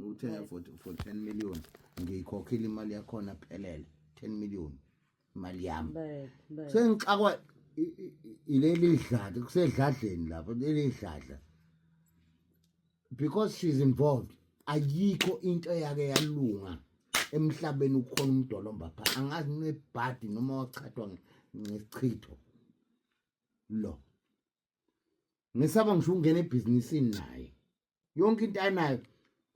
uthenga for 10 million ngiyikhokhile imali yakhona phelele 10 million imali yami sengixakwa ileli dladla kusedladleni lapho leli dladla because she's involved ayikho into yake yalunga emhlabeni ukhona umdolomba pha angazi nebhadi noma wachathwa ngesichitho lo ngisaba ngisho ungena ebhizinisini naye yonke into anayo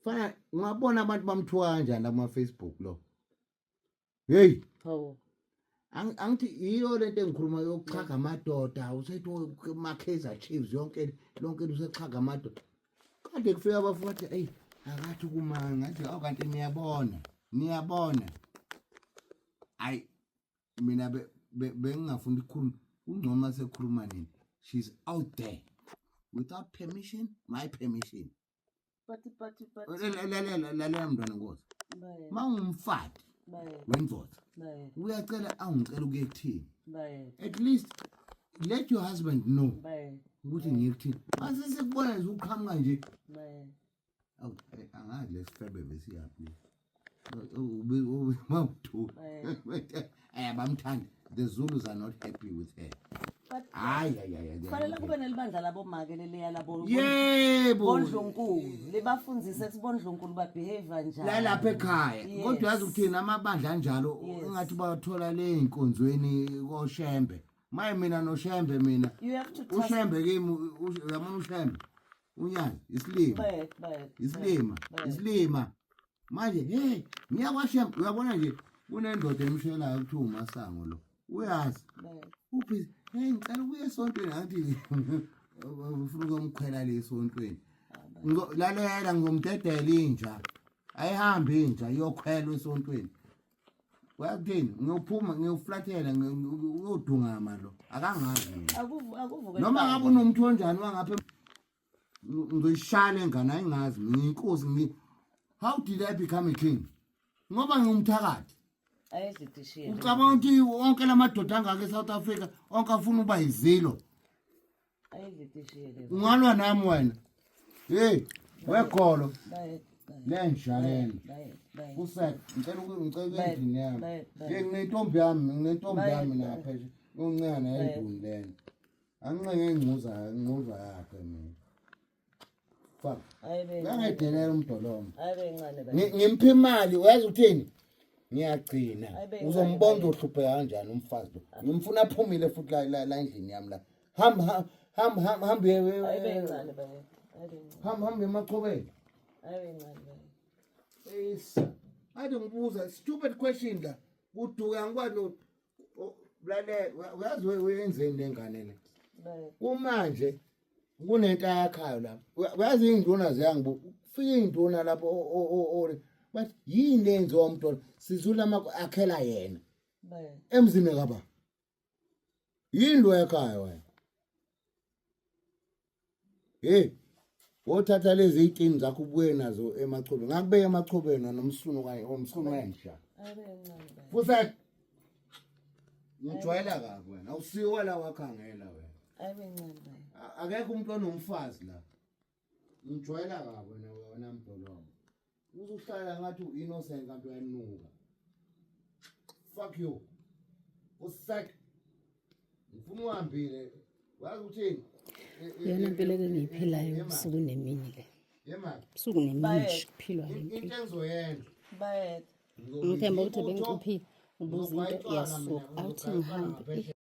fana ungabona abantu bamthuka kanjani ama Facebook lo hey hawo angithi iyo lento engikhuluma yokuchaga amadoda usethi Kaizer Chiefs yonke lonke usechaga amadoda kade kufika abafuthi hey akathi kumanga ngathi awukanti niyabona ay mina bengingafunda ukukhuluma ungcoma sekhuluma nini she's out there without permission my permission but lalela mntwana ngozi mawumfati wendvodza uyacela angicela ukuye kuthini at least let your husband know ukuthi ngiye kuthini mase sikubona nje uqhamuka nje angazi lesifebe besiyaphi mawuthu ayabamthanda the Zulus are not happy with her kufanele kube nelibandla labo make leleya labo yebo bondlunkulu libafundzise ukuthi bondlunkulu ba behavior njani lapha ekhaya kodwa yazi ukuthini amabandla anjalo engathi bathola le inkonzweni koShembe maye mina noShembe mina uShembe kimi uyabona uShembe unyani isilima manje hey ngiyakwashembe uyabona nje kunendoda emshelayo ukuthi uMasango lo uyazi uphi hey ngicela ukuye esontweni ngathi ufuna ukumkhwela lesontweni lalela ngomdedela inja ayihambi inja iyokhwela esontweni wakuthini ngiyophuma ngiyoflathela uyodungama lo akangazi akuvuke noma ngabe unomuntu onjani wangapha ngizoyishaya engane ayingazi ngiyinkosi how did I become a king ngoba ngumthakathi ayizidishiye ucabanga ukuthi wonke lamadoda angaka eSouth Africa onke afuna uba izilo ayizidishiye ungalwa nami wena hey wegolo lenjaleni usek ngicela endini yami nginentombi yami lapha uncane enduni lena anqenge ingcuza yakhe mina fuck ngangedelela umdolomo ngimpa imali wazi uthini ngiyagcina uzombonda uhlupheka kanjani umfazi lo ngimfuna aphumile futhi la endlini yami la hamba hamba emachobeni ade ngibuza stupid question la kuduka ngikwazi lale uyazi wenzeni lengane le kumanje kunento yakhayo lapho uyazi induna ziyangibuka ufike induna lapho bathi yini lenziwa umntwana sizula akhela yena emzini kaba yini lo ekhaya wena hey wothatha lezi itini zakho ubuye nazo emachobeni ngakubeka emachobeni nomsunu wensha futhi ngijwayela kabi wena awusiwa la wakhangela wena akekho umuntu onomfazi la ngijwayela kabi wena mdolomo uzuhlala ngathi uinnocent kanti uyanuka fuck you usek ngifuna uhambile wazi uthini yona impilo engiyiphilayo usuku nemini le usuku nemini kuphilwa into engizoyenza bayetha ngithemba ukuthi bengicuphile ubuza into iyasuka awuthi ngihambe